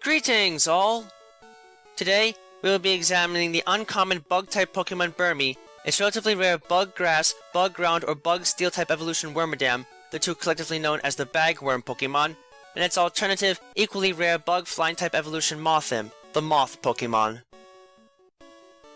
Greetings, all! Today, we will be examining the uncommon bug-type Pokemon Burmy, its relatively rare bug-grass, bug-ground, or bug-steel-type evolution Wormadam, the two collectively known as the Bagworm Pokémon, and its alternative, equally rare bug-flying-type evolution Mothim, the Moth Pokémon.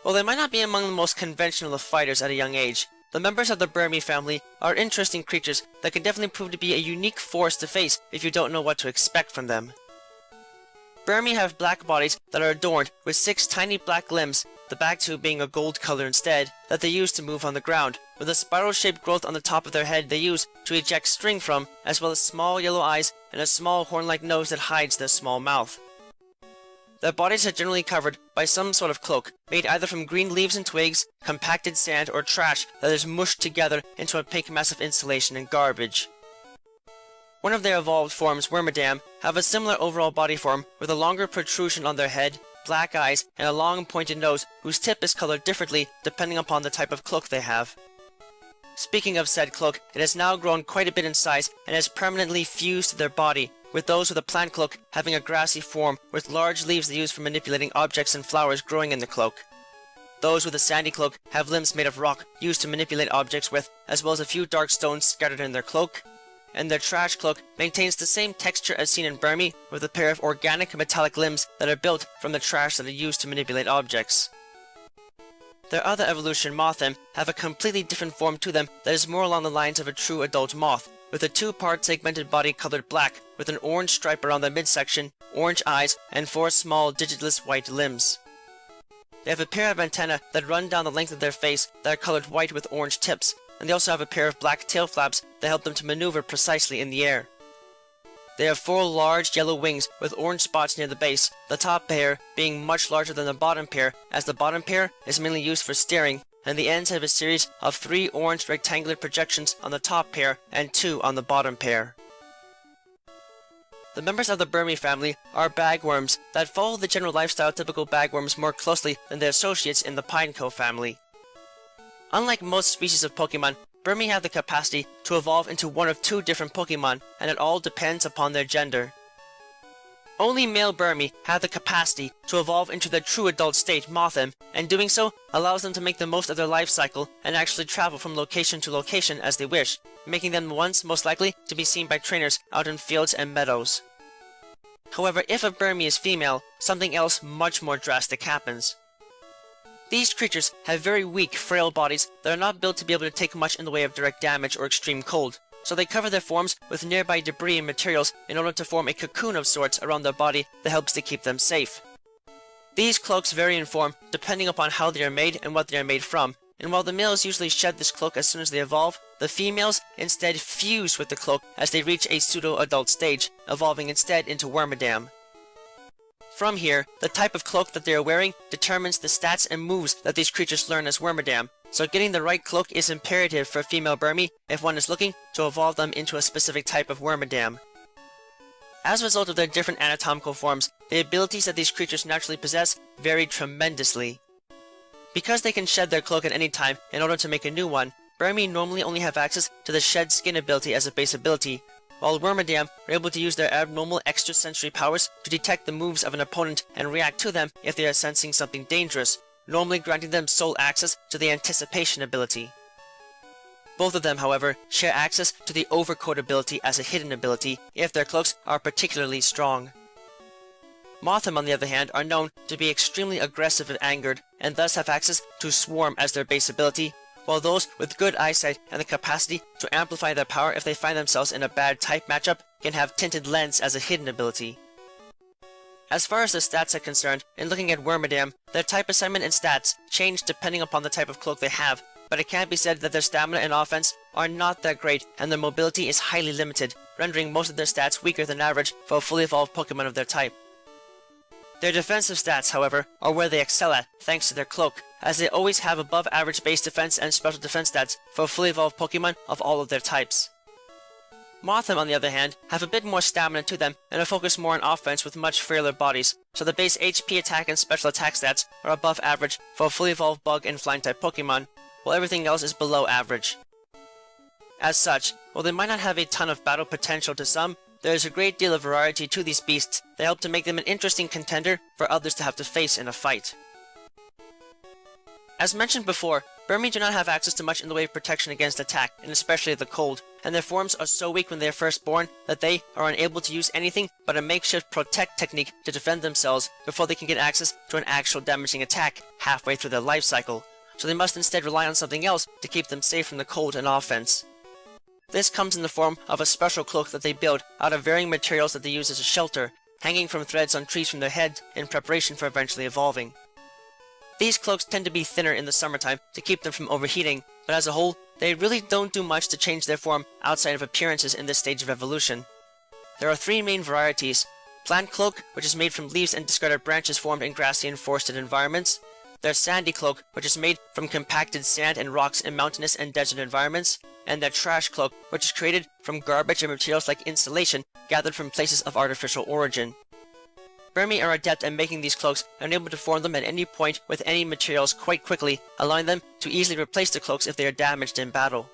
While they might not be among the most conventional of fighters at a young age, the members of the Burmy family are interesting creatures that can definitely prove to be a unique force to face if you don't know what to expect from them. Burmy have black bodies that are adorned with 6 tiny black limbs, the back 2 being a gold color instead, that they use to move on the ground, with a spiral-shaped growth on the top of their head they use to eject string from, as well as small yellow eyes and a small horn-like nose that hides their small mouth. Their bodies are generally covered by some sort of cloak, made either from green leaves and twigs, compacted sand, or trash that is mushed together into a pink mass of insulation and garbage. One of their evolved forms, Wormadam, have a similar overall body form with a longer protrusion on their head, black eyes, and a long pointed nose whose tip is colored differently depending upon the type of cloak they have. Speaking of said cloak, it has now grown quite a bit in size and has permanently fused to their body, with those with a plant cloak having a grassy form with large leaves they use for manipulating objects and flowers growing in the cloak. Those with a sandy cloak have limbs made of rock used to manipulate objects with, as well as a few dark stones scattered in their cloak. And their trash cloak maintains the same texture as seen in Burmy, with a pair of organic metallic limbs that are built from the trash that are used to manipulate objects. Their other evolution, Mothim, have a completely different form to them that is more along the lines of a true adult moth, with a 2-part segmented body colored black, with an orange stripe around their midsection, orange eyes, and 4 small digitless white limbs. They have a pair of antennae that run down the length of their face that are colored white with orange tips, and they also have a pair of black tail flaps that help them to maneuver precisely in the air. They have 4 large yellow wings with orange spots near the base, the top pair being much larger than the bottom pair, as the bottom pair is mainly used for steering, and the ends have a series of 3 orange rectangular projections on the top pair and 2 on the bottom pair. The members of the Burmy family are bagworms that follow the general lifestyle of typical bagworms more closely than their associates in the Pineco family. Unlike most species of Pokemon, Burmy have the capacity to evolve into one of 2 different Pokemon, and it all depends upon their gender. Only male Burmy have the capacity to evolve into their true adult state, Mothim, and doing so allows them to make the most of their life cycle and actually travel from location to location as they wish, making them the ones most likely to be seen by trainers out in fields and meadows. However, if a Burmy is female, something else much more drastic happens. These creatures have very weak, frail bodies that are not built to be able to take much in the way of direct damage or extreme cold, so they cover their forms with nearby debris and materials in order to form a cocoon of sorts around their body that helps to keep them safe. These cloaks vary in form depending upon how they are made and what they are made from, and while the males usually shed this cloak as soon as they evolve, the females instead fuse with the cloak as they reach a pseudo-adult stage, evolving instead into Wormadam. From here, the type of cloak that they are wearing determines the stats and moves that these creatures learn as Wormadam, so getting the right cloak is imperative for a female Burmy if one is looking to evolve them into a specific type of Wormadam. As a result of their different anatomical forms, the abilities that these creatures naturally possess vary tremendously. Because they can shed their cloak at any time in order to make a new one, Burmy normally only have access to the shed skin ability as a base ability, while Wormadam are able to use their abnormal extrasensory powers to detect the moves of an opponent and react to them if they are sensing something dangerous, normally granting them sole access to the anticipation ability. Both of them, however, share access to the overcoat ability as a hidden ability if their cloaks are particularly strong. Mothim, on the other hand, are known to be extremely aggressive and angered, and thus have access to Swarm as their base ability, while those with good eyesight and the capacity to amplify their power if they find themselves in a bad type matchup can have Tinted Lens as a hidden ability. As far as the stats are concerned, in looking at Wormadam, their type assignment and stats change depending upon the type of cloak they have, but it can be said that their stamina and offense are not that great and their mobility is highly limited, rendering most of their stats weaker than average for a fully evolved Pokemon of their type. Their defensive stats, however, are where they excel at, thanks to their cloak, as they always have above average base defense and special defense stats for fully evolved Pokemon of all of their types. Mothim, on the other hand, have a bit more stamina to them and are focused more on offense with much frailer bodies, so the base HP attack and special attack stats are above average for a fully evolved bug and flying type Pokemon, while everything else is below average. As such, while they might not have a ton of battle potential to some, there is a great deal of variety to these beasts that help to make them an interesting contender for others to have to face in a fight. As mentioned before, Burmy do not have access to much in the way of protection against attack, and especially the cold, and their forms are so weak when they are first born that they are unable to use anything but a makeshift protect technique to defend themselves before they can get access to an actual damaging attack halfway through their life cycle, so they must instead rely on something else to keep them safe from the cold and offense. This comes in the form of a special cloak that they build out of varying materials that they use as a shelter, hanging from threads on trees from their head in preparation for eventually evolving. These cloaks tend to be thinner in the summertime to keep them from overheating, but as a whole, they really don't do much to change their form outside of appearances in this stage of evolution. There are three main varieties: Plant Cloak, which is made from leaves and discarded branches formed in grassy and forested environments. There's Sandy Cloak, which is made from compacted sand and rocks in mountainous and desert environments. And their Trash Cloak, which is created from garbage and materials like insulation gathered from places of artificial origin. Burmy are adept at making these cloaks and are able to form them at any point with any materials quite quickly, allowing them to easily replace the cloaks if they are damaged in battle.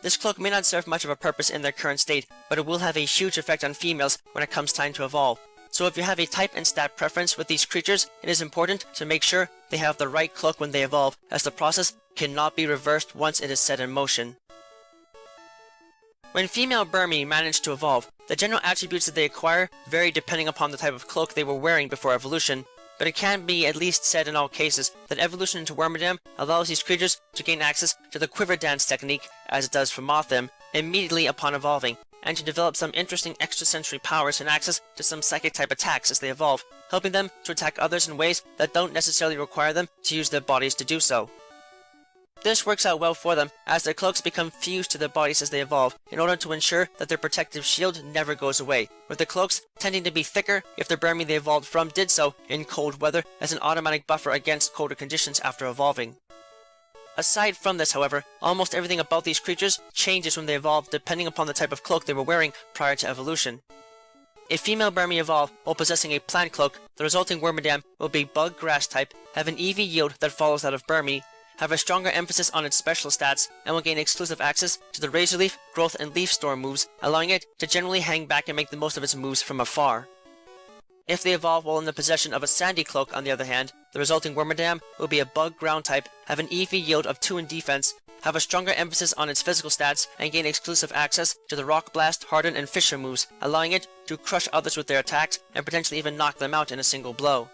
This cloak may not serve much of a purpose in their current state, but it will have a huge effect on females when it comes time to evolve. So if you have a type and stat preference with these creatures, it is important to make sure they have the right cloak when they evolve, as the process cannot be reversed once it is set in motion. When female Burmy manage to evolve, the general attributes that they acquire vary depending upon the type of cloak they were wearing before evolution, but it can be at least said in all cases that evolution into Wormadam allows these creatures to gain access to the quiver dance technique, as it does for Mothim, immediately upon evolving, and to develop some interesting extrasensory powers and access to some psychic type attacks as they evolve, helping them to attack others in ways that don't necessarily require them to use their bodies to do so. This works out well for them, as their cloaks become fused to their bodies as they evolve, in order to ensure that their protective shield never goes away, with the cloaks tending to be thicker if the Burmy they evolved from did so in cold weather as an automatic buffer against colder conditions after evolving. Aside from this, however, almost everything about these creatures changes when they evolve depending upon the type of cloak they were wearing prior to evolution. If female Burmy evolve while possessing a plant cloak, the resulting Wormadam will be bug grass type, have an EV yield that follows that of Burmy, have a stronger emphasis on its special stats, and will gain exclusive access to the Razor Leaf, Growth, and Leaf Storm moves, allowing it to generally hang back and make the most of its moves from afar. If they evolve while in the possession of a Sandy Cloak, on the other hand, the resulting Wormadam will be a Bug Ground type, have an EV yield of 2 in defense, have a stronger emphasis on its physical stats, and gain exclusive access to the Rock Blast, Harden, and Fissure moves, allowing it to crush others with their attacks, and potentially even knock them out in a single blow.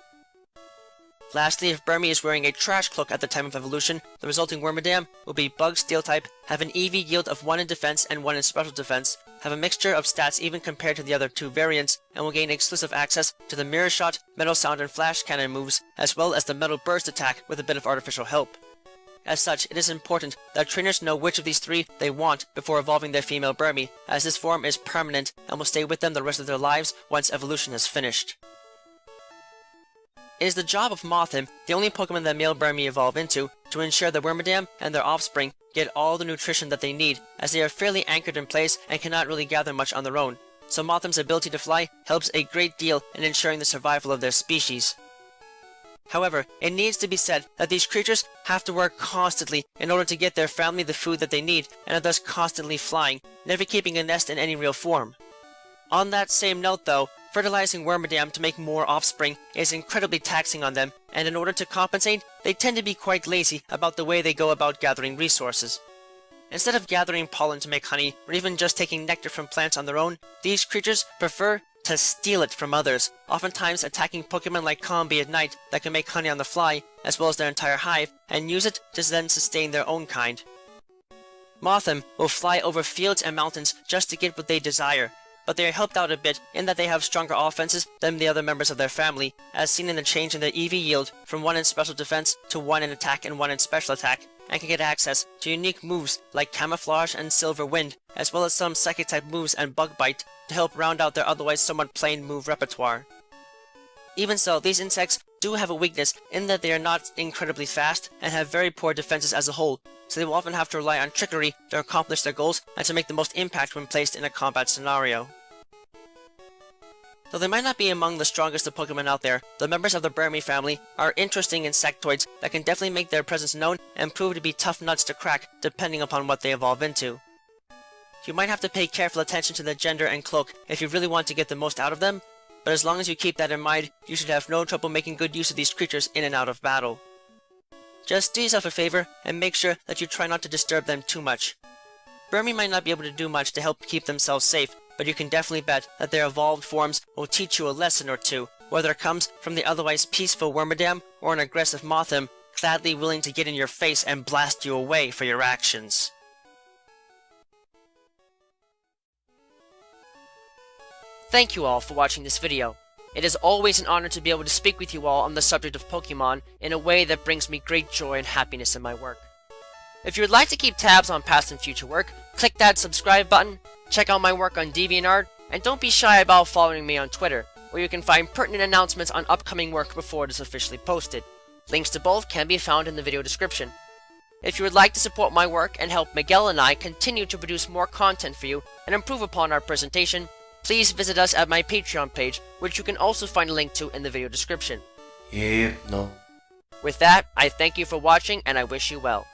Lastly, if Burmy is wearing a Trash Cloak at the time of evolution, the resulting Wormadam will be Bug Steel type, have an EV yield of 1 in defense and 1 in special defense, have a mixture of stats even compared to the other two variants, and will gain exclusive access to the Mirror Shot, Metal Sound, and Flash Cannon moves, as well as the Metal Burst attack with a bit of artificial help. As such, it is important that trainers know which of these three they want before evolving their female Burmy, as this form is permanent and will stay with them the rest of their lives once evolution is finished. It is the job of Mothim, the only Pokemon that male Burmy evolve into, to ensure that Wormadam and their offspring get all the nutrition that they need, as they are fairly anchored in place and cannot really gather much on their own, so Mothim's ability to fly helps a great deal in ensuring the survival of their species. However, it needs to be said that these creatures have to work constantly in order to get their family the food that they need, and are thus constantly flying, never keeping a nest in any real form. On that same note though, fertilizing Wormadam to make more offspring is incredibly taxing on them, and in order to compensate, they tend to be quite lazy about the way they go about gathering resources. Instead of gathering pollen to make honey, or even just taking nectar from plants on their own, these creatures prefer to steal it from others, oftentimes attacking Pokemon like Combi at night that can make honey on the fly, as well as their entire hive, and use it to then sustain their own kind. Mothim will fly over fields and mountains just to get what they desire, but they are helped out a bit in that they have stronger offenses than the other members of their family, as seen in the change in their EV yield from 1 in special defense to 1 in attack and 1 in special attack, and can get access to unique moves like Camouflage and Silver Wind, as well as some Psychic type moves and Bug Bite to help round out their otherwise somewhat plain move repertoire. Even so, these insects do have a weakness in that they are not incredibly fast and have very poor defenses as a whole, so they will often have to rely on trickery to accomplish their goals and to make the most impact when placed in a combat scenario. Though they might not be among the strongest of Pokemon out there, the members of the Burmy family are interesting insectoids that can definitely make their presence known and prove to be tough nuts to crack depending upon what they evolve into. You might have to pay careful attention to the gender and cloak if you really want to get the most out of them, but as long as you keep that in mind, you should have no trouble making good use of these creatures in and out of battle. Just do yourself a favor and make sure that you try not to disturb them too much. Burmy might not be able to do much to help keep themselves safe, but you can definitely bet that their evolved forms will teach you a lesson or two, whether it comes from the otherwise peaceful Wormadam or an aggressive Mothim, gladly willing to get in your face and blast you away for your actions. Thank you all for watching this video. It is always an honor to be able to speak with you all on the subject of Pokemon in a way that brings me great joy and happiness in my work. If you would like to keep tabs on past and future work, click that subscribe button, check out my work on DeviantArt, and don't be shy about following me on Twitter, where you can find pertinent announcements on upcoming work before it is officially posted. Links to both can be found in the video description. If you would like to support my work and help Miguel and I continue to produce more content for you and improve upon our presentation, please visit us at my Patreon page, which you can also find a link to in the video description. Yeah, no. With that, I thank you for watching and I wish you well.